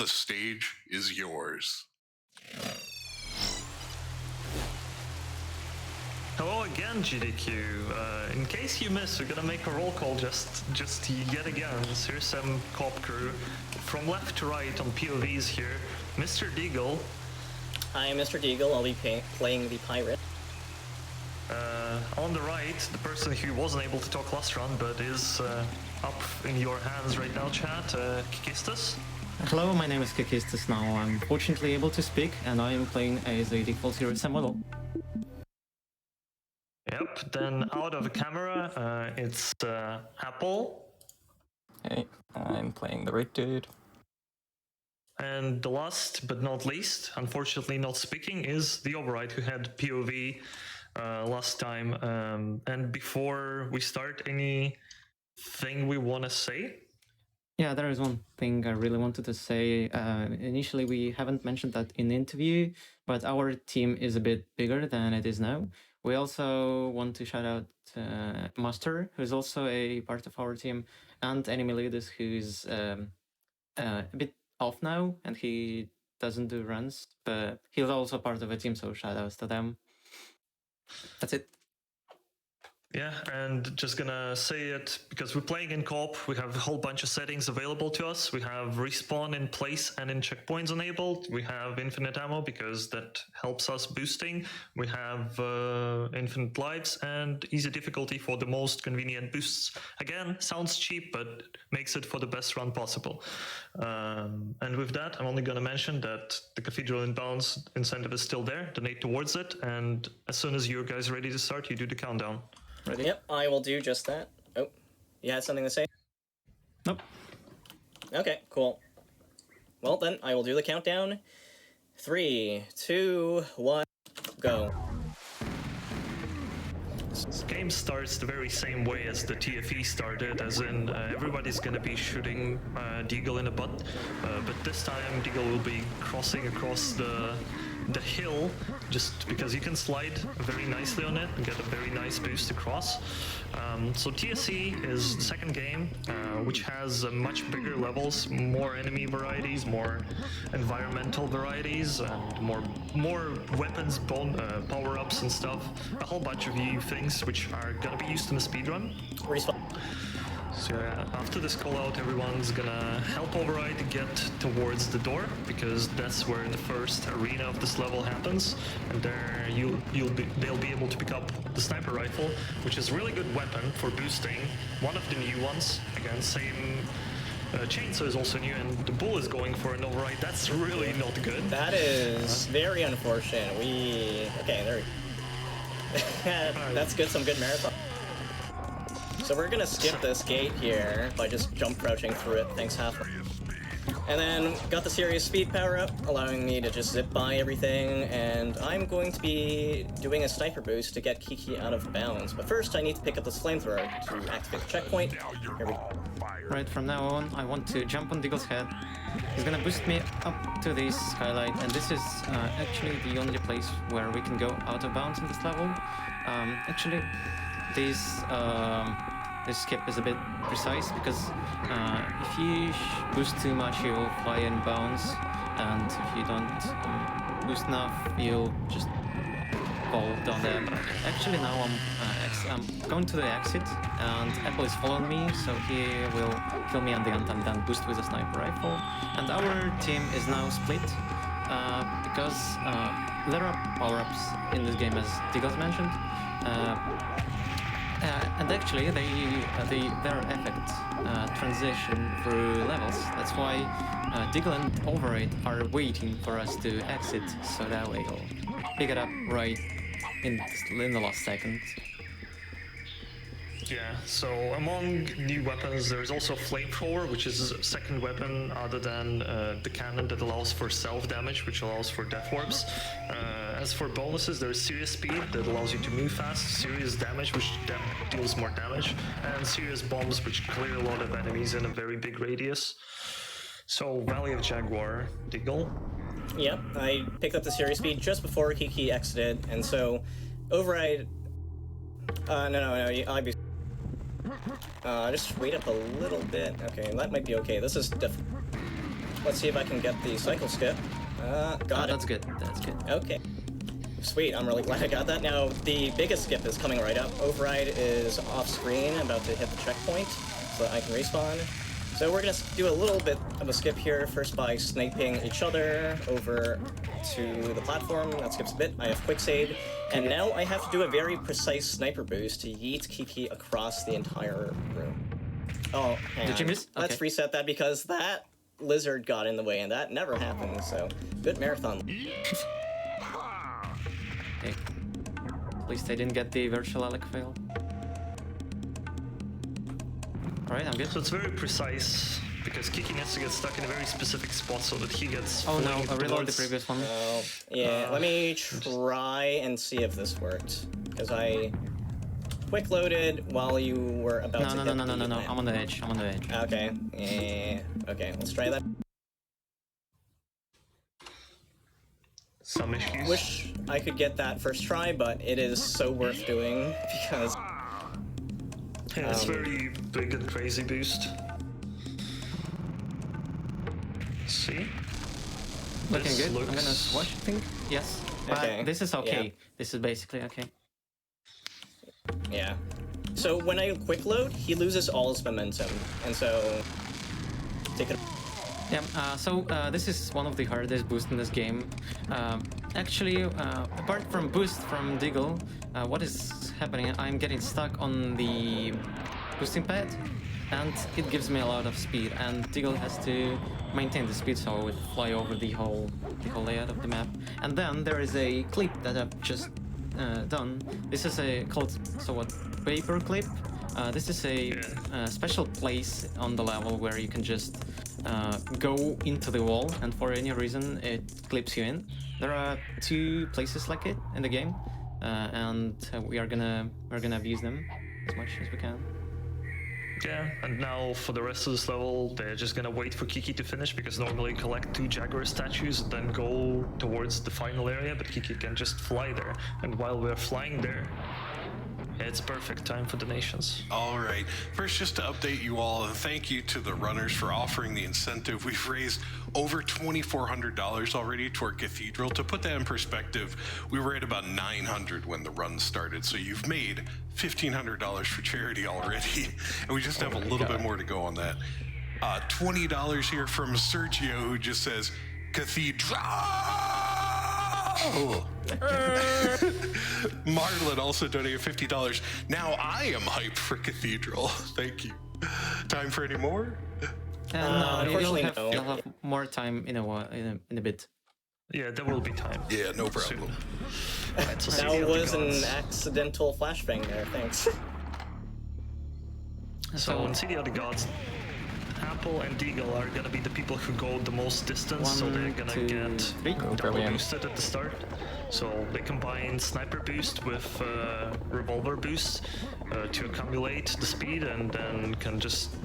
the stage is yours. Hello again, GDQ. In case you missed, we're gonna make a roll call just yet again. So here's some co-op crew. From left to right on POVs here, Mr. Deagle. I am Mr. Deagle. I'll be playing the pirate. On the right, the person who wasn't able to talk last round but is up in your hands right now, chat, Kikistas. Hello, my name is Kikistas now. I'm fortunately able to speak, and I am playing as a default hero model. Yep, then out of the camera, it's Apple. Hey, I'm playing the Red Dude. And the last but not least, unfortunately not speaking, is the Override, who had POV last time. And before we start, anything we want to say? Yeah, there is one thing I really wanted to say. Initially, we haven't mentioned that in the interview, but our team is a bit bigger than it is now. We also want to shout out Master, who's also a part of our team, and Enemy who's a bit off now, and he doesn't do runs, but he's also part of a team, so shout outs to them. That's it. Yeah, and just gonna say it, because we're playing in co-op, we have a whole bunch of settings available to us. We have respawn in place and in checkpoints enabled. We have infinite ammo, because that helps us boosting. We have infinite lives and easy difficulty for the most convenient boosts. Again, sounds cheap, but makes it for the best run possible. And with that, I'm only gonna mention that the Cathedral Inbounds incentive is still there. Donate towards it, and as soon as you guys are ready to start, you do the countdown. Ready? Yep, I will do just that. Oh, you had something to say? Nope. Okay, cool. Well then, I will do the countdown. 3, 2, 1, go. This game starts the very same way as the TFE started, as in everybody's gonna be shooting Deagle in the butt, but this time Deagle will be crossing across the hill, just because you can slide very nicely on it and get a very nice boost across. So TSE is the second game, which has much bigger levels, more enemy varieties, more environmental varieties, and more weapons, power-ups and stuff. A whole bunch of new things which are gonna be used in the speedrun. Respawn. So after this call out, everyone's gonna help Override to get towards the door, because that's where the first arena of this level happens, and there they'll be able to pick up the sniper rifle, which is a really good weapon for boosting. One of the new ones, again, same chainsaw is also new, and the bull is going for an Override. That's really not good. That is very unfortunate. Okay, there we That's good, some good marathon. So we're gonna skip this gate here by just jump crouching through it, thanks half. And then got the serious speed power up, allowing me to just zip by everything, and I'm going to be doing a sniper boost to get Kiki out of bounds. But first I need to pick up this flamethrower to activate the checkpoint. Here we go. Right, from now on, I want to jump on Deagle's head. He's gonna boost me up to this skylight, and this is actually the only place where we can go out of bounds in this level. Actually, this skip is a bit precise, because if you boost too much, you will fly in bounds, and if you don't boost enough, you'll just fall down there. Actually, now I'm going to the exit, and Apple is following me, so he will kill me at the end and then boost with a sniper rifle. And our team is now split, because there are power-ups in this game, as Deagles mentioned. And actually, their effect transition through levels. That's why Deagle and Override are waiting for us to exit, so that way we'll pick it up right in the last second. Yeah, so among new weapons, there's also Flamethrower, which is a second weapon other than the cannon that allows for self-damage, which allows for death warps. As for bonuses, there's Serious Speed that allows you to move fast, Serious Damage, which deals more damage, and Serious Bombs, which clear a lot of enemies in a very big radius. So, Valley of Jaguar, Deagle. Yep, I picked up the Serious Speed just before Kiki exited, and so Override... I'd be... just wait up a little bit. Okay, that might be okay. This is let's see if I can get the cycle skip. Got it. That's good. That's good. Okay. Sweet, I'm really glad I got that. Now, the biggest skip is coming right up. Override is off screen, about to hit the checkpoint, so that I can respawn. So we're gonna do a little bit of a skip here, first by sniping each other over to the platform. That skips a bit. I have quick save. And now I have to do a very precise sniper boost to yeet Kiki across the entire room. Oh, hang Did you on. miss? Let's Okay. reset that because that lizard got in the way and that never happened, so good marathon. Okay. At least I didn't get the virtual Alec fail. Alright, I'm good. So it's very precise because Kiki needs to get stuck in a very specific spot so that he gets. Oh no, fling I reload the towards- previous one. Oh, yeah, let me try and see if this worked. Because I quick loaded while you were about to No, hit no. the I'm land. on the edge. I'm on the edge. Okay, okay, let's try that. Some issues. Wish I could get that first try, but it is so worth doing because Yeah, it's very big and crazy boost. See? Looking This good. I'm gonna looks- swatch, I think. Yes. Okay, This is okay. yeah. This is basically okay. yeah. So when I quick load, he loses all his momentum, and so take it. Yeah, this is one of the hardest boosts in this game. Actually, apart from boost from Deagle, what is happening? I'm getting stuck on the boosting pad, and it gives me a lot of speed. And Deagle has to maintain the speed, so I would fly over the whole layout of the map. And then there is a clip that I've just done. This is called paper clip. This is a special place on the level where you can just go into the wall, and for any reason it clips you in. There are 2 places like it in the game, and we're gonna abuse them as much as we can. Yeah, and now for the rest of this level, they're just gonna wait for Kiki to finish because normally collect 2 Jaguar statues and then go towards the final area, but Kiki can just fly there. And while we're flying there, it's perfect time for donations. All right. First, just to update you all, and thank you to the runners for offering the incentive. We've raised over $2,400 already toward Cathedral. To put that in perspective, we were at about $900 when the run started. So you've made $1,500 for charity already, and we just have a little bit more to go on that. $20 here from Sergio, who just says Cathedral. Marlon also donated $50. Now I am hyped for Cathedral. Thank you. Time for any more? And you'll unfortunately, have, no. you'll have more time in a while, in a bit. Yeah, there will be time. Yeah, no problem. Right, so That City of the was an Gods. accidental flashbang there, thanks. So in City of the Gods, Apple and Deagle are gonna be the people who go the most distance, so they're 1, gonna 2, get 3. double brilliant. boosted at the start. So they combine sniper boost with revolver boost to accumulate the speed, and then can just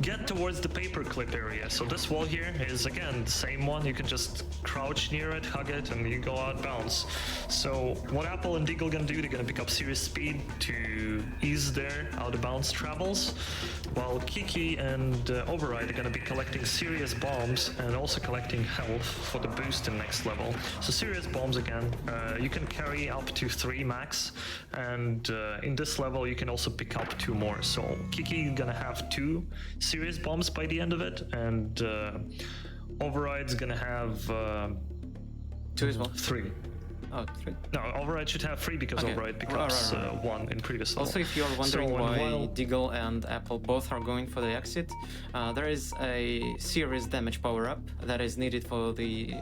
get towards the paperclip area. So this wall here is again the same one. You can just crouch near it, hug it, and you go out bounce. So what Apple and Deagle gonna do? They're gonna pick up serious speed to ease their out of bounds travels, while Kiki and Override are gonna be collecting serious bombs and also collecting health for the boost in next level. So serious bombs again, you can carry up to 3 max, and in this level you can also pick up 2 more. So Kiki gonna have 2 serious bombs by the end of it, and Override's gonna have 2 as well. 3. Oh, 3. No, Override should have 3 because Okay. Override becomes Right. 1 in previous level. Also, if you're wondering So, and why while- Deagle and Apple both are going for the exit, there is a serious damage power-up that is needed for the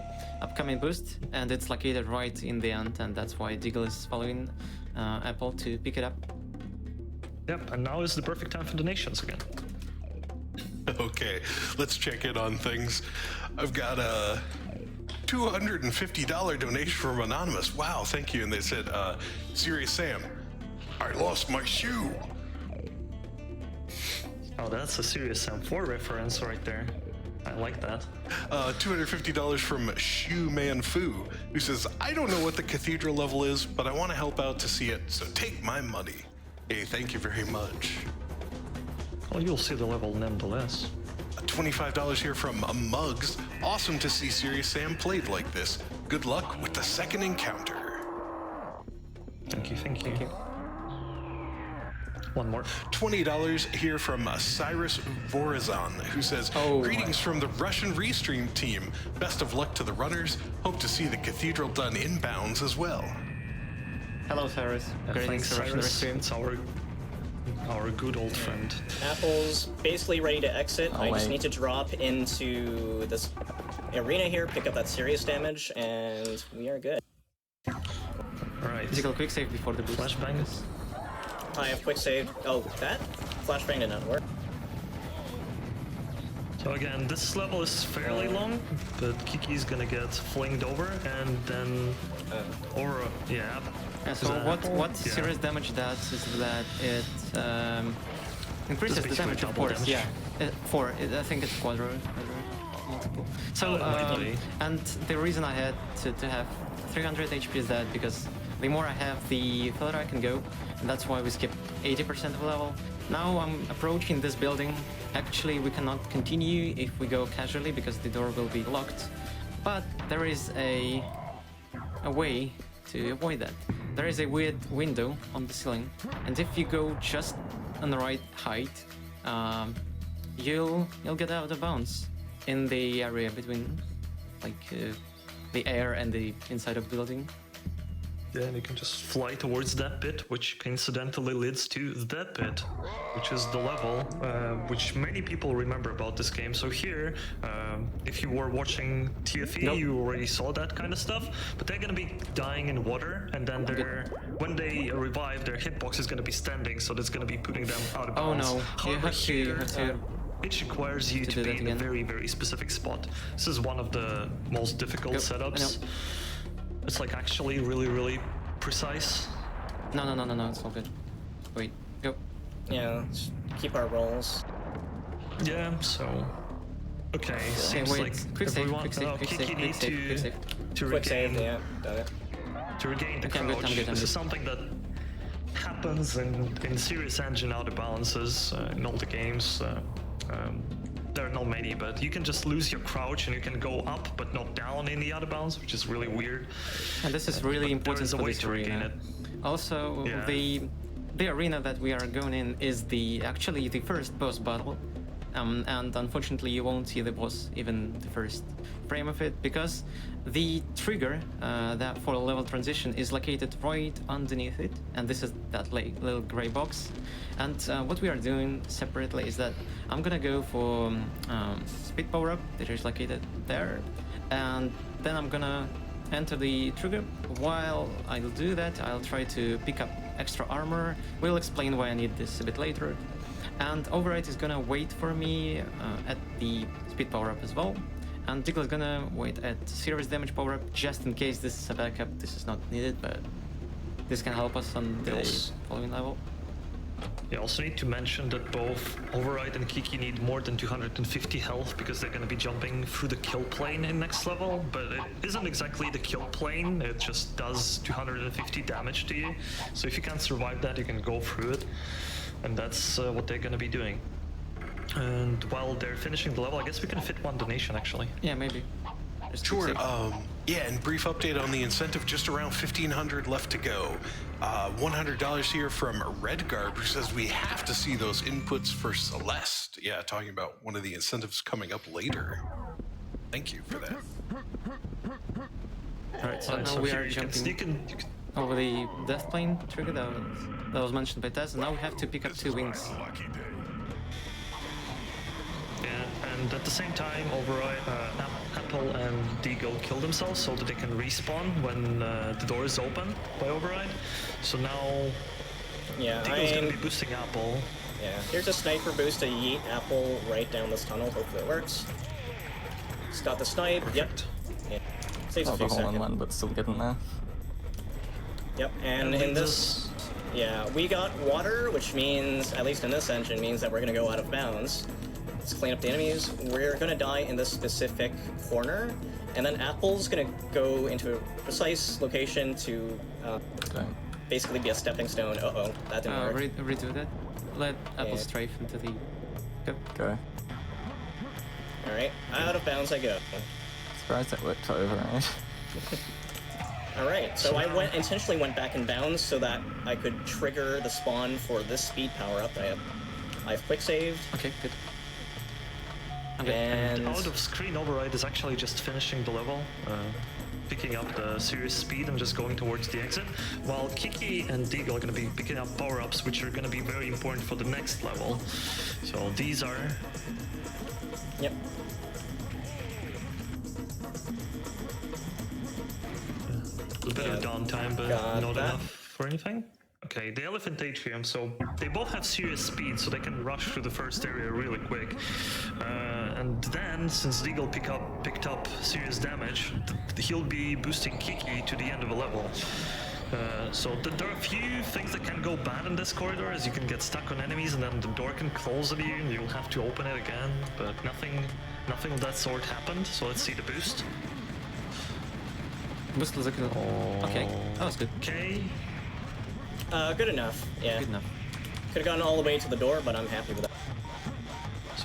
upcoming boost, and it's located right in the end, and that's why Deagle is following Apple to pick it up. Yep, and now is the perfect time for donations again. Okay, let's check in on things. I've got a $250 donation from Anonymous. Wow, thank you. And they said, Serious Sam, I lost my shoe. Oh, that's a serious Sam 4 reference right there. I like that. $250 from Shoe Man Fu, who says, I don't know what the cathedral level is, but I want to help out to see it, so take my money. Hey, thank you very much. Well, you'll see the level nonetheless. $25 here from Muggs. Awesome to see Serious Sam played like this. Good luck with the second encounter. Thank you, thank you. One more. $20 here from Cyrus Vorazan, who says, greetings from the Russian Restream team. Best of luck to the runners. Hope to see the cathedral done inbounds as well. Hello, Cyrus. Thanks, Cyrus. It's our good old friend. Apple's basically ready to exit. I just wait. need to drop into this arena here, pick up that serious damage, and we are good. Alright. Physical quick save before the boost. Flashbangs. I have quick save. Oh, that flashbang did not work. So again, this level is fairly long, but Kiki's gonna get flinged over and then yeah. So what serious damage does is that it increases the damage, of course. Damage. Yeah, I think it's quadro multiple. So and the reason I had to have 300 HP is that because the more I have, the further I can go, and that's why we skip 80% of the level. Now I'm approaching this building. Actually, we cannot continue if we go casually because the door will be locked. But there is a way to avoid that. There is a weird window on the ceiling, and if you go just on the right height, you'll get out of bounds in the area between the air and the inside of the building. Yeah, and you can just fly towards that bit, which coincidentally leads to that bit, which is the level which many people remember about this game. So here, if you were watching TFE, you already saw that kind of stuff, but they're gonna be dying in water, and then when they revive, their hitbox is gonna be standing, so that's gonna be putting them out of bounds. Oh no, However, you have to it requires you to be in a very, very specific spot. This is one of the most difficult setups. It's like actually really, really precise. No, it's all good. Wait, go. Yeah, let's keep our rolls. Yeah, so... Okay, seems wait, like quick save, everyone... Kiki needs to Quick save, regain... yeah, done it. To regain the Okay, I'm crouch. good, I'm good. This is something that happens in serious engine out of balances in all the games. There are not many, but you can just lose your crouch and you can go up but not down in the out of bounds, which is really weird. And this is really important There is a for way this to regain arena. it. Also, Yeah. the arena that we are going in is actually the first boss battle, and unfortunately you won't see the boss even the first frame of it because the trigger that for a level transition is located right underneath it, and this is that little gray box. And what we are doing separately is that I'm gonna go for speed power up that is located there, and then I'm gonna enter the trigger. While I'll do that, I'll try to pick up extra armor. We'll explain why I need this a bit later. And Override is gonna wait for me at the speed power up as well. And Diggle is gonna wait at serious damage power up just in case this is a backup. This is not needed, but this can help us on the following level. You also need to mention that both Override and Kiki need more than 250 health because they're going to be jumping through the kill plane in next level, but it isn't exactly the kill plane, it just does 250 damage to you. So if you can't survive that, you can go through it, and that's what they're going to be doing. And while they're finishing the level, I guess we can fit one donation actually. Yeah, maybe. Sure. Yeah, and brief update on the incentive, just around 1,500 left to go. $100 here from Red Garb, who says we have to see those inputs for Celeste. Yeah, talking about one of the incentives coming up later. Thank you for that. Alright, so now so we here are you can- jumping you can over the death plane trigger that was mentioned by Taz, and now we have to pick up 2 wings. Yeah, and at the same time, Override, Apple and Deagle kill themselves so that they can respawn when the door is open by Override. So now Yeah, Deagle's gonna be boosting Apple. Yeah, here's a sniper boost to yeet Apple right down this tunnel. Hopefully it works. It's got the snipe. Perfect. Yep. Yeah. Saves a Not few a hole in seconds. one, but still getting there. Yep, and in this, yeah, we got water, which means, at least in this engine, means that we're gonna go out of bounds. Let's clean up the enemies. We're gonna die in this specific corner, and then Apple's gonna go into a precise location to Okay. basically be a stepping stone. Uh-oh, that didn't work. Redo that. Let Apple strafe into the... Go. Go. Alright, out of bounds I go. Surprised that worked for override. Alright, so I intentionally went back in bounds so that I could trigger the spawn for this speed power-up. I've quick saved. Okay, good. And out of screen override is actually just finishing the level, picking up the serious speed and just going towards the exit, while Kiki and Deagle are going to be picking up power-ups, which are going to be very important for the next level. So these are... Yep. A bit of downtime, but Got not that. enough for anything. Okay, the Elephant Atrium, so they both have serious speed, so they can rush through the first area really quick. And then, since Deagle picked up serious damage, he'll be boosting Kiki to the end of a level. So there are a few things that can go bad in this corridor, as you can get stuck on enemies and then the door can close on you and you'll have to open it again, but nothing of that sort happened, so let's see the boost. Boost looks good. Okay, that was good. Okay, Good enough, yeah. Good enough. Could've gone all the way to the door, but I'm happy with that.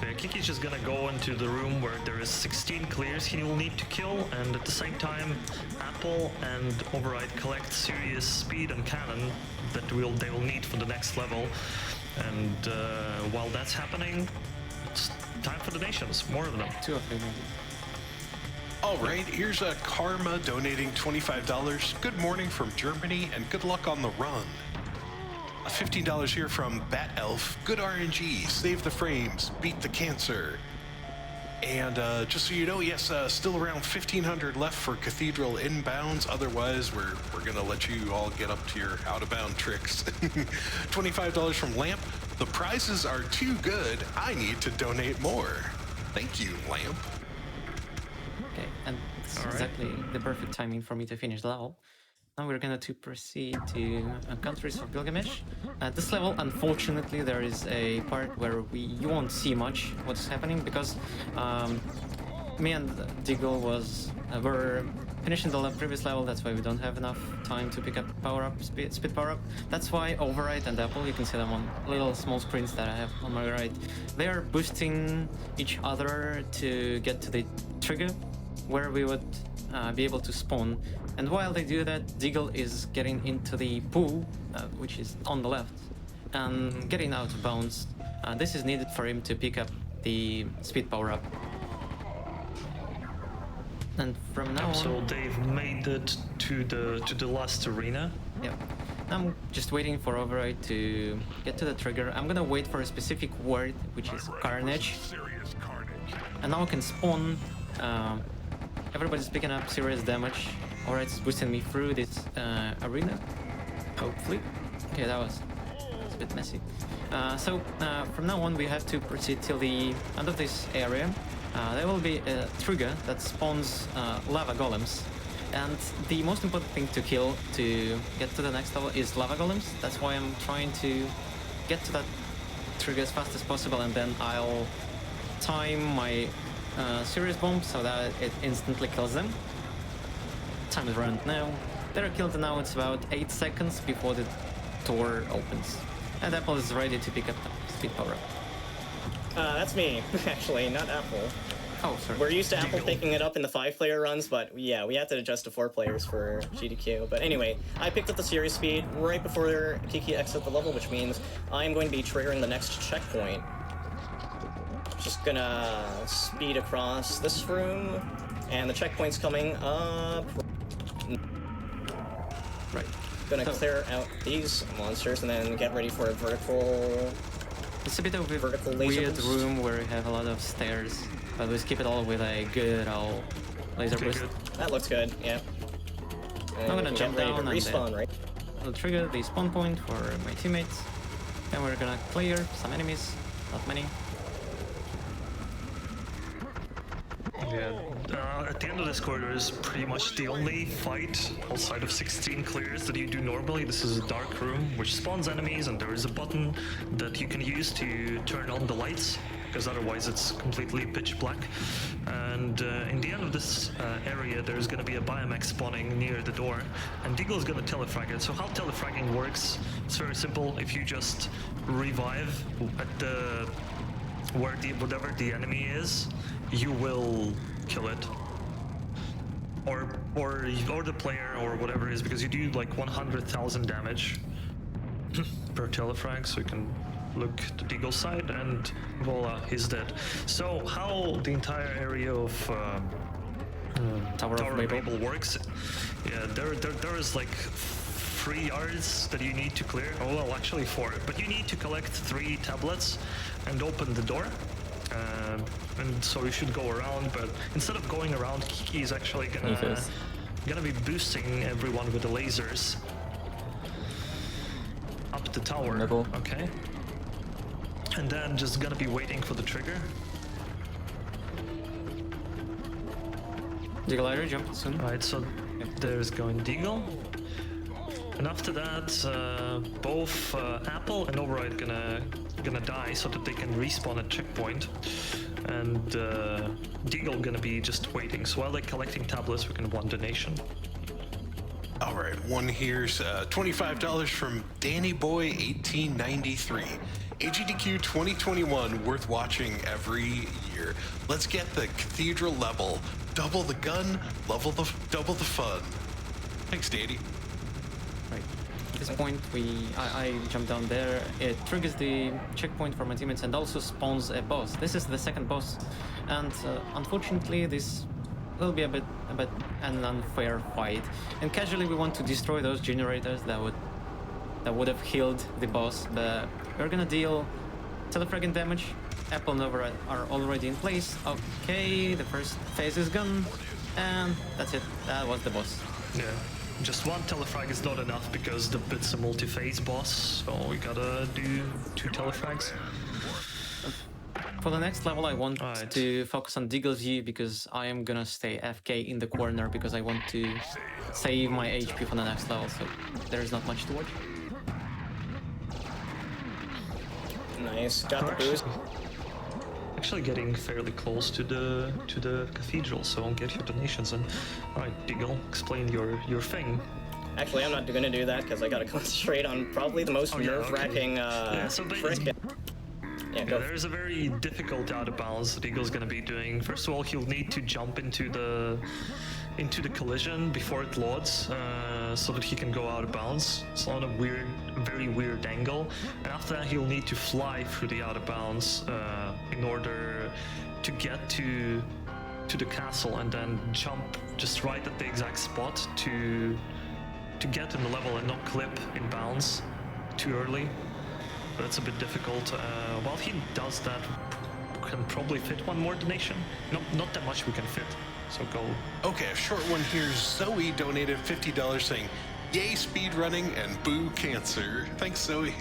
so yeah, Kiki's just gonna go into the room where there is 16 clears he will need to kill, and at the same time, Apple and Override collect serious speed and cannon that they will need for the next level. And while that's happening, it's time for donations, more of them. 2 of them maybe. All right, here's a Karma donating $25. Good morning from Germany and good luck on the run. $15 here from Bat Elf. Good RNG, save the frames, beat the cancer. And just so you know, yes, still around 1,500 left for Cathedral inbounds. Otherwise, we're gonna let you all get up to your out-of-bound tricks. $25 from Lamp. The prizes are too good. I need to donate more. Thank you, Lamp. Okay, and it's All right. exactly the perfect timing for me to finish the level. Now we're gonna proceed to Countries of Gilgamesh. At this level, unfortunately, there is a part where you won't see much what's happening because me and Deagle were finishing the previous level. That's why we don't have enough time to pick up power-up, speed power-up. That's why Override and Apple, you can see them on little small screens that I have on my right. They are boosting each other to get to the trigger where we would be able to spawn. And while they do that, Deagle is getting into the pool, which is on the left, and getting out of bounds. This is needed for him to pick up the speed power-up. And from now on... So they've made it to the last arena. Yeah. I'm just waiting for Override to get to the trigger. I'm gonna wait for a specific word, which is Carnage. And now I can spawn. Everybody's picking up serious damage. Override's boosting me through this arena. Hopefully. Okay, that was a bit messy. So from now on we have to proceed till the end of this area. There will be a trigger that spawns lava golems. And the most important thing to kill to get to the next level is lava golems. That's why I'm trying to get to that trigger as fast as possible, and then I'll time my serious bomb so that it instantly kills them. Time is run now. They're killed now. It's about 8 seconds before the door opens. And Apple is ready to pick up the speed power up. That's me, actually, not Apple. Oh, sorry. We're used to Apple picking it up in the 5-player runs, but yeah, we had to adjust to 4 players for GDQ. But anyway, I picked up the series speed right before Kiki exits the level, which means I'm going to be triggering the next checkpoint. Just gonna speed across this room, and the checkpoint's coming up. Right. Gonna clear out these monsters and then get ready for a vertical. It's a bit of a Vertical laser weird boost. room where we have a lot of stairs, but we skip it all with a good old laser Okay, boost. good. That looks good, yeah. And I'm gonna we can jump get ready down to and respawn, right? I'll trigger the spawn point for my teammates, and we're gonna clear some enemies, not many. Yeah. At the end of this corridor is pretty much the only fight outside of 16 clears that you do normally. This is a dark room which spawns enemies, and there is a button that you can use to turn on the lights, because otherwise it's completely pitch black. And in the end of this area, there's going to be a biomax spawning near the door, and Deagle is going to telefrag it. So how telefragging works, it's very simple. If you just revive at the whatever the enemy is, you will kill it. Or the player or whatever it is, because you do like 100,000 damage per telefrag, so you can look to Deagle's side and voila, he's dead. So how the entire area of Tower of Babel works? Yeah, there is like 3 yards that you need to clear. Oh well, actually 4. But you need to collect 3 tablets and open the door. And so you should go around, but instead of going around, Kiki is actually gonna be boosting everyone with the lasers up the tower. Middle. Okay. And then just gonna be waiting for the trigger. Deagle either jump soon. Alright, so there's going Deagle. And after that, both Apple and Override gonna die so that they can respawn at checkpoint. And Deagle gonna be just waiting. So while they're collecting tablets, we can one donation. All right, one here's $25 from Danny Boy 1893. AGDQ 2021, worth watching every year. Let's get the cathedral level. Double the gun, double the fun. Thanks, Danny. Right. At this point, I jump down there. It triggers the checkpoint for my teammates and also spawns a boss. This is the second boss, and unfortunately, this will be a bit an unfair fight. And casually, we want to destroy those generators that would have healed the boss, but we're gonna deal telefragging damage. Apple and Override are already in place. Okay, the first phase is gone, and that's it. That was the boss. Yeah. Just one telefrag is not enough because it's a multi-phase boss, so we gotta do 2 telefrags. For the next level, I want Alright. to focus on Deagle's view because I am gonna stay FK in the corner because I want to save my HP for the next level, so there's not much to watch. Nice, got the boost. Actually getting fairly close to the cathedral, so I'll get your donations in. Alright, Deagle, explain your thing. Actually, I'm not gonna do that because I gotta concentrate on probably the most Oh, yeah, nerve-wracking so frick. Yeah, Yeah, go. there's a very difficult out of bounds that Eagle's gonna be doing. First of all, he'll need to jump into the collision before it loads, so that he can go out of bounds. It's on a very weird angle. And after that, he'll need to fly through the out of bounds in order to get to the castle, and then jump just right at the exact spot to get in the level and not clip in bounds too early. That's a bit difficult. While he does that, we can probably fit one more donation. Not that much we can fit, so go. Okay, a short one here. Zoe donated $50 saying, "Yay speed running and boo cancer." Thanks, Zoe.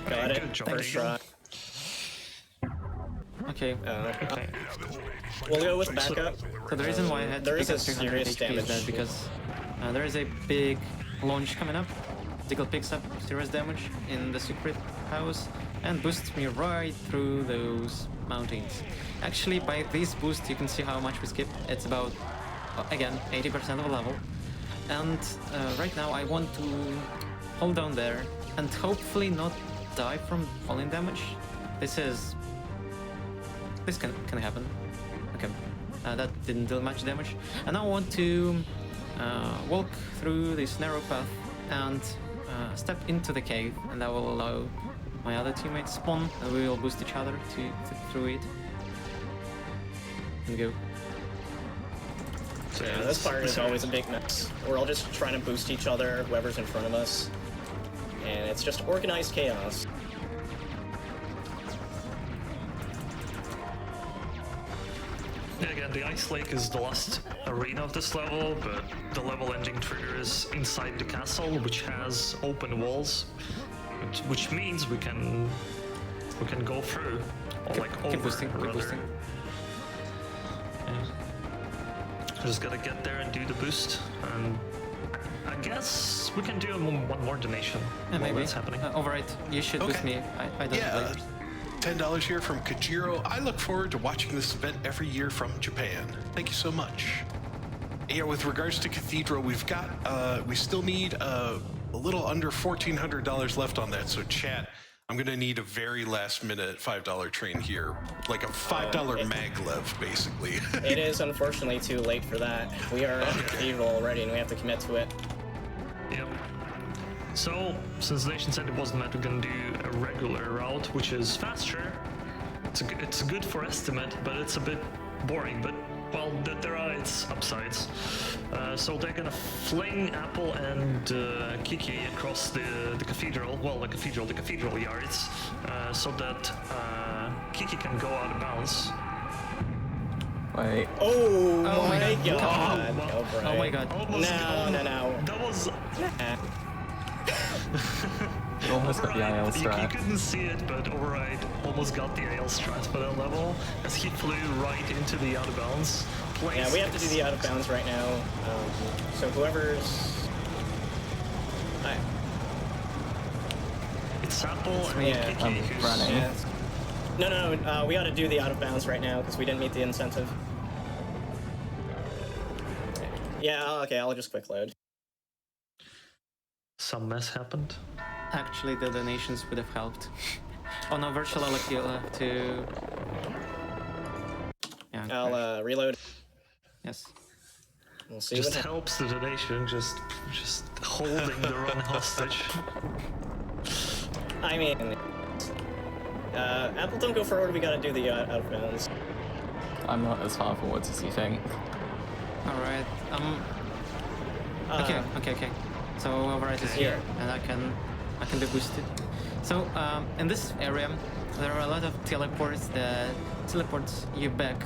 Got it. Good job, First Eagle. try. Okay. Okay. We'll go with backup. So the reason why I had to There pick is a up 300 serious HP is damage. that because there is a big launch coming up. Deagle picks up serious damage in the secret house and boosts me right through those mountains. Actually, by this boost, you can see how much we skip. It's about, again, 80% of the level. And right now, I want to hold down there and hopefully not die from falling damage. This can happen. Okay, that didn't do much damage. And now I want to walk through this narrow path and step into the cave, and that will allow my other teammates spawn, and we will boost each other through it. And go. So Yeah, this part is always a big mess. We're all just trying to boost each other, whoever's in front of us. And it's just organized chaos. Yeah, again, the Ice Lake is the last arena of this level, but the level ending trigger is inside the castle, which has open walls, which means we can go through, or like over. Keep boosting, keep rather. boosting. Yeah. Just gotta get there and do the boost, and I guess we can do one more donation Yeah, while maybe. that's happening. Override, you should boost Okay. me. I don't Yeah, have lasers. $10 here from Kajiro. I look forward to watching this event every year from Japan. Thank you so much. Yeah, with regards to Cathedral, we've got, we still need a little under $1,400 left on that. So chat, I'm gonna need a very last minute $5 train here, like a $5 maglev, basically. It is unfortunately too late for that. We are at the cathedral already, and we have to commit to it. Yep. So, since the nation said it wasn't meant, we're gonna do a regular route, which is faster. It's good for estimate, but it's a bit boring. But well, there are its upsides. So they're gonna fling Apple and Kiki across the cathedral. Well, the cathedral yards, so that Kiki can go out of bounds. Wait. Oh, my my god. God. Oh my god. Almost No. That was. You almost got the IL You strat. couldn't see it, but Override almost got the AL strat for that level as he flew right into the out of bounds place. Yeah, we have to do the out of bounds right now. So whoever's... It's Apple and Yeah, Kiki I'm who's running. Yeah. No, we ought to do the out of bounds right now because we didn't meet the incentive. Yeah, okay, I'll just quick load. some mess happened. Actually, the donations would have helped. Oh no, virtual Alec, you'll have to... Yeah, crash. I'll reload. Yes. We'll see Just what helps the donation, just holding the run hostage. I mean... Apple, don't go forward, we gotta do the out of bounds. I'm not as far forwards as you think. Alright, okay. So Override is here, and I can be boosted. So in this area, there are a lot of teleports that teleports you back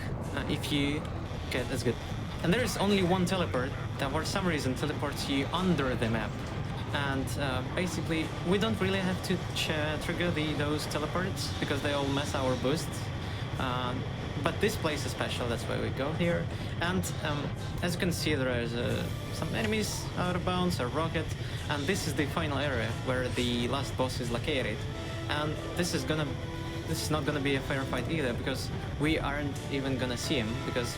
if you... Okay, that's good. And there is only one teleport that for some reason teleports you under the map. And basically, we don't really have to trigger those teleports because they all mess our boost. But this place is special, that's why we go here. And as you can see, there is some enemies out of bounds, a rocket, and this is the final area where the last boss is located. And this is not gonna be a fair fight either because we aren't even gonna see him because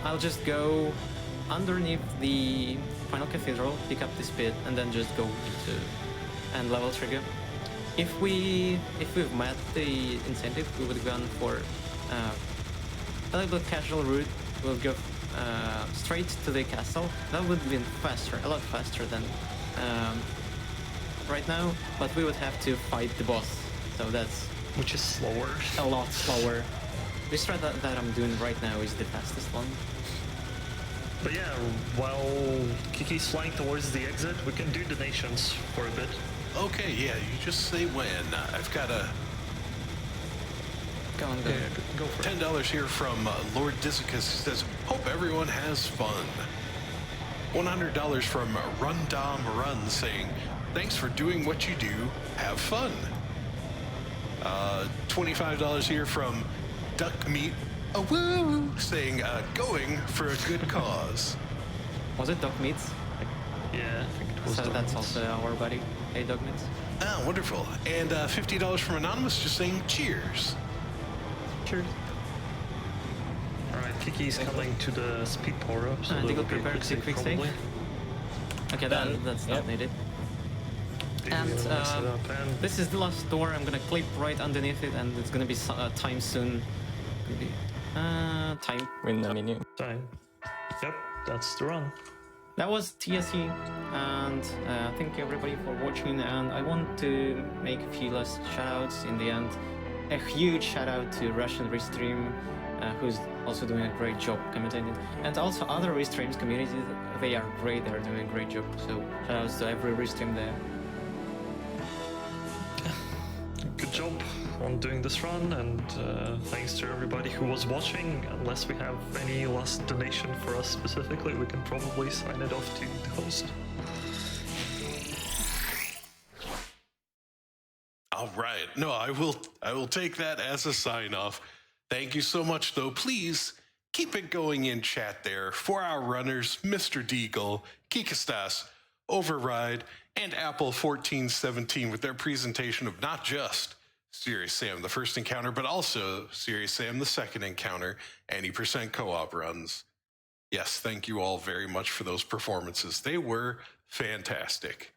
I'll just go underneath the final cathedral, pick up the speed, and then just go into end level trigger. If we've met the incentive, we would have gone for a little bit casual route. We'll go straight to the castle. That would have been faster, a lot faster than right now. But we would have to fight the boss, so that's Which is slower. a lot slower. The strat that I'm doing right now is the fastest one. But yeah, while Kiki's flying towards the exit, we can do donations for a bit. Okay, yeah, you just say when. I've got a Go on, Yeah, go for it. $10 here from Lord Dizicus. He says, hope everyone has fun. $100 from Run Dom Run saying, thanks for doing what you do. Have fun. $25 here from Duck Meat. A woo saying, going for a good cause. Was it Dog Meats? Yeah, I think it was So that's donuts. also our buddy. Hey, Dog Meats. Ah, wonderful. And $50 from Anonymous just saying, cheers. Cheers. Alright, Kiki's coming to the speed power up, so I think that'll we'll be a prepare to quick save. probably. Okay, Done. that's Yep. not needed. They're And gonna mess it up, and this is the last door. I'm gonna clip right underneath it, and it's gonna be time soon. Gonna be time. Win the menu. time. Yep, that's the run. That was TSE, and thank you everybody for watching. And I want to make a few last shoutouts in the end. A huge shout out to Russian Restream, who's also doing a great job commentating, and also other Restreams community. They are great. They are doing a great job. So shoutouts to every Restream there. Good job on doing this run, and thanks to everybody who was watching. Unless we have any last donation for us specifically, we can probably sign it off to the host. All right. No, I will take that as a sign off. Thank you so much though. Please keep it going in chat there for our runners, Mr. Deagle, Kikistas, Override, and Apple 1417 with their presentation of not just Serious Sam the first encounter, but also Serious Sam the second encounter, any percent co-op runs. Yes, thank you all very much for those performances. They were fantastic.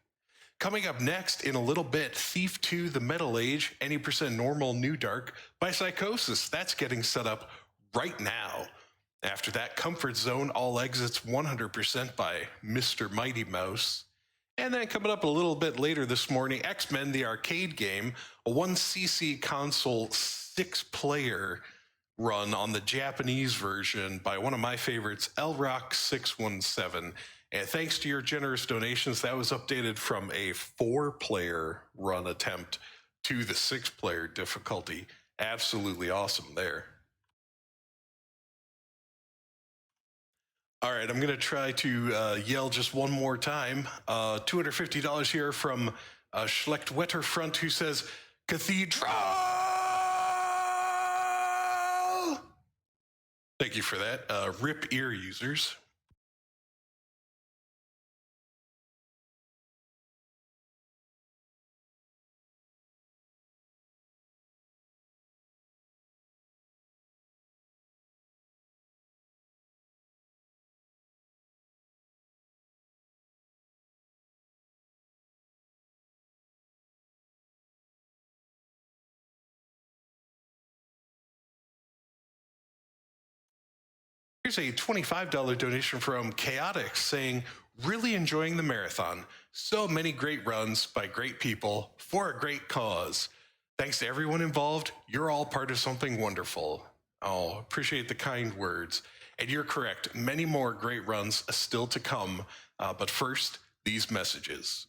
Coming up next in a little bit, Thief 2 The Metal Age, any percent normal new dark by Psychosis. That's getting set up right now. After that, Comfort Zone All Exits 100% by Mr. Mighty Mouse. And then coming up a little bit later this morning, X-Men the arcade game, a 1cc console 6-player run on the Japanese version by one of my favorites, LRock617. And thanks to your generous donations, that was updated from a 4-player run attempt to the 6-player difficulty. Absolutely awesome there. All right, I'm going to try to yell just one more time. $250 here from Schlechtwetterfront, who says, Cathedral! Thank you for that. RIP ear users. Here's a $25 donation from Chaotix saying, really enjoying the marathon. So many great runs by great people for a great cause. Thanks to everyone involved. You're all part of something wonderful. Oh, appreciate the kind words. And you're correct. Many more great runs still to come. But first, these messages.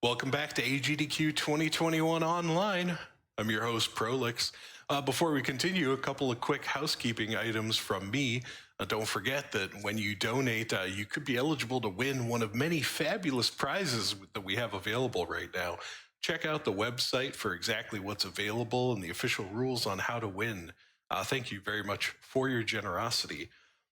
Welcome back to AGDQ 2021 Online. I'm your host, Prolix. Before we continue, a couple of quick housekeeping items from me. Don't forget that when you donate, you could be eligible to win one of many fabulous prizes that we have available right now. Check out the website for exactly what's available and the official rules on how to win. Thank you very much for your generosity.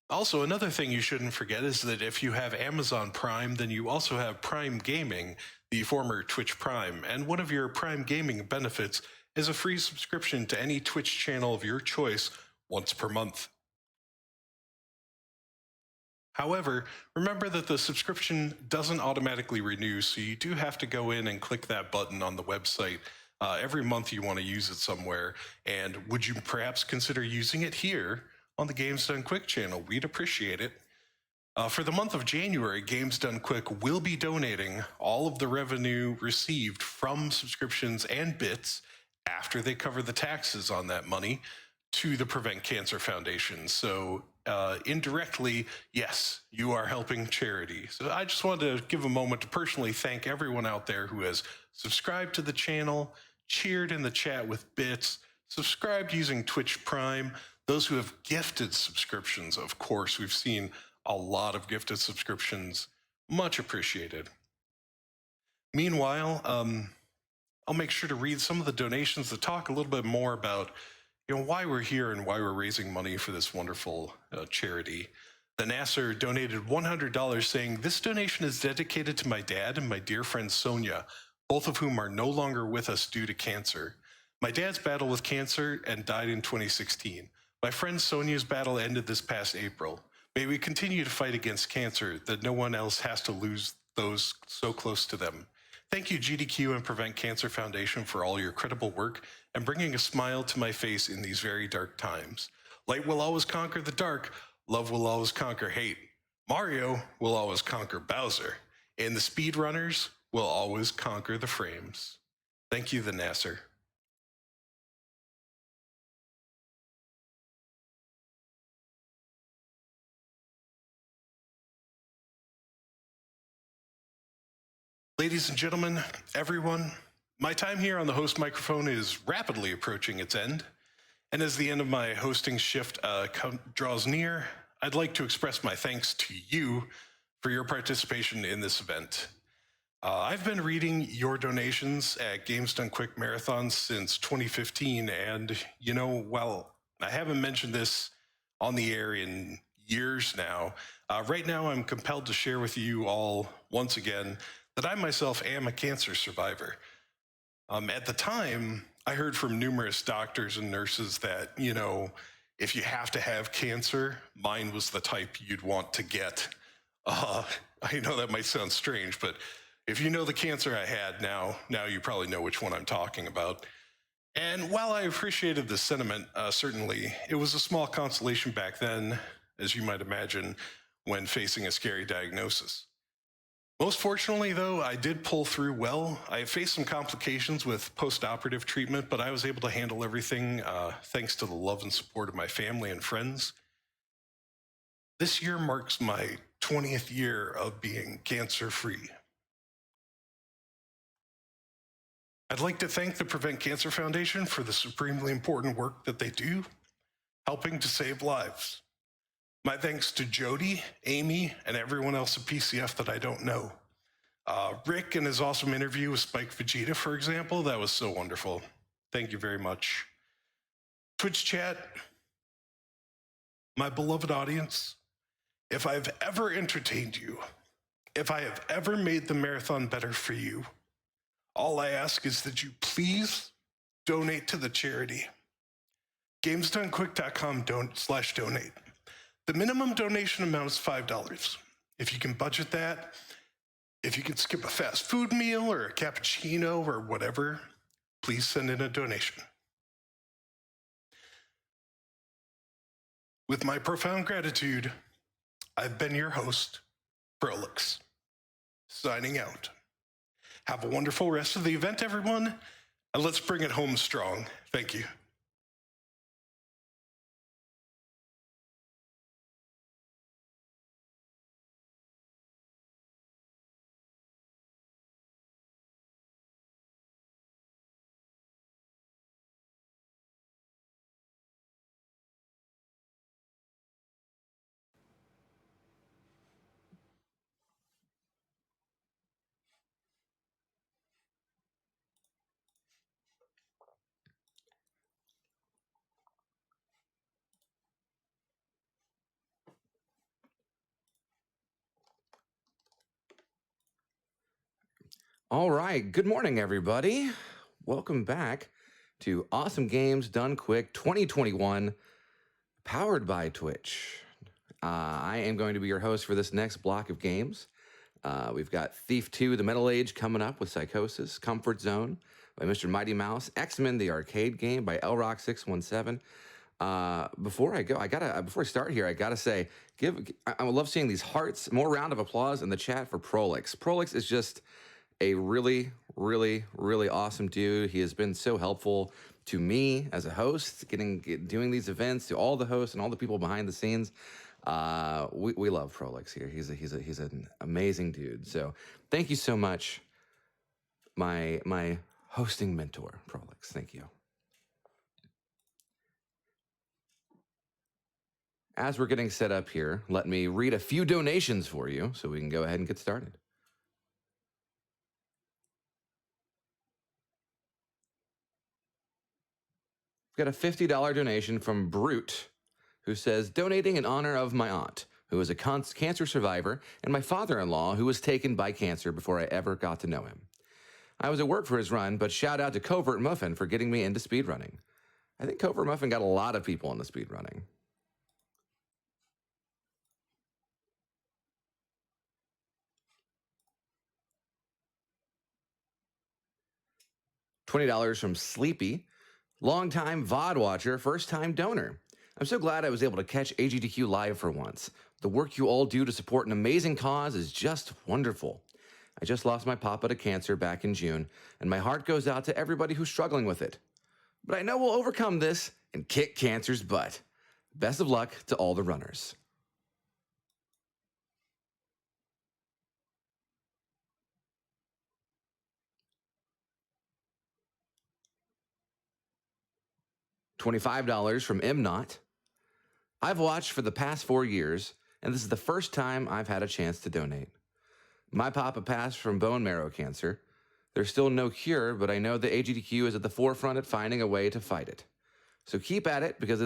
Also, another thing you shouldn't forget is that if you have Amazon Prime, then you also have Prime Gaming, the former Twitch Prime, and one of your Prime Gaming benefits is a free subscription to any Twitch channel of your choice once per month. However, remember that the subscription doesn't automatically renew, so you do have to go in and click that button on the website every month you want to use it somewhere. And would you perhaps consider using it here on the Games Done Quick channel? We'd appreciate it. For the month of January, Games Done Quick will be donating all of the revenue received from subscriptions and bits after they cover the taxes on that money to the Prevent Cancer Foundation. So indirectly, yes, you are helping charity. So I just wanted to give a moment to personally thank everyone out there who has subscribed to the channel, cheered in the chat with bits, subscribed using Twitch Prime, those who have gifted subscriptions. Of course, we've seen a lot of gifted subscriptions. Much appreciated. Meanwhile, I'll make sure to read some of the donations that talk a little bit more about why we're here and why we're raising money for this wonderful charity. The Nasser donated $100 saying, "This donation is dedicated to my dad and my dear friend Sonia, both of whom are no longer with us due to cancer. My dad's battle with cancer and died in 2016. My friend Sonia's battle ended this past April. May we continue to fight against cancer, that no one else has to lose those so close to them. Thank you, GDQ and Prevent Cancer Foundation, for all your credible work and bringing a smile to my face in these very dark times. Light will always conquer the dark. Love will always conquer hate. Mario will always conquer Bowser. And the speedrunners will always conquer the frames." Thank you, the Nasser. Ladies and gentlemen, everyone, my time here on the host microphone is rapidly approaching its end. And as the end of my hosting shift draws near, I'd like to express my thanks to you for your participation in this event. I've been reading your donations at Games Done Quick Marathon since 2015, and while I haven't mentioned this on the air in years now, right now I'm compelled to share with you all once again that I myself am a cancer survivor. At the time, I heard from numerous doctors and nurses that, if you have to have cancer, mine was the type you'd want to get. I know that might sound strange, but if you know the cancer I had, now you probably know which one I'm talking about. And while I appreciated the sentiment, certainly, it was a small consolation back then, as you might imagine, when facing a scary diagnosis. Most fortunately, though, I did pull through well. I faced some complications with post-operative treatment, but I was able to handle everything thanks to the love and support of my family and friends. This year marks my 20th year of being cancer-free. I'd like to thank the Prevent Cancer Foundation for the supremely important work that they do, helping to save lives. My thanks to Jody, Amy, and everyone else at PCF that I don't know. Rick and his awesome interview with Spike Vegeta, for example, that was so wonderful. Thank you very much. Twitch chat, my beloved audience, if I've ever entertained you, if I have ever made the marathon better for you, all I ask is that you please donate to the charity. GamesDoneQuick.com/donate. The minimum donation amount is $5. If you can budget that, if you can skip a fast food meal or a cappuccino or whatever, please send in a donation. With my profound gratitude, I've been your host, Prolix, signing out. Have a wonderful rest of the event, everyone, and let's bring it home strong. Thank you. All right, good morning, everybody. Welcome back to Awesome Games Done Quick 2021, powered by Twitch. I am going to be your host for this next block of games. We've got Thief 2, The Metal Age coming up with Psychosis, Comfort Zone by Mr. Mighty Mouse, X-Men, the arcade game by LRock617. Before I start here, I gotta say, I love seeing these hearts. More round of applause in the chat for Prolix. Prolix is just a really, really, really awesome dude. He has been so helpful to me as a host, doing these events, to all the hosts and all the people behind the scenes. We love Prolix here. He's an amazing dude. So thank you so much, my hosting mentor, Prolix. Thank you. As we're getting set up here, let me read a few donations for you so we can go ahead and get started. We've got a $50 donation from Brute, who says, donating in honor of my aunt, who is a cancer survivor, and my father-in-law, who was taken by cancer before I ever got to know him. I was at work for his run, but shout out to Covert Muffin for getting me into speedrunning. I think Covert Muffin got a lot of people into speedrunning. $20 from Sleepy, longtime VOD watcher, first-time donor. I'm so glad I was able to catch AGDQ live for once. The work you all do to support an amazing cause is just wonderful. I just lost my papa to cancer back in June, and my heart goes out to everybody who's struggling with it. But I know we'll overcome this and kick cancer's butt. Best of luck to all the runners. $25 from Mnot. I've watched for the past 4 years, and this is the first time I've had a chance to donate. My papa passed from bone marrow cancer. There's still no cure, but I know the AGDQ is at the forefront at finding a way to fight it. So keep at it, because it's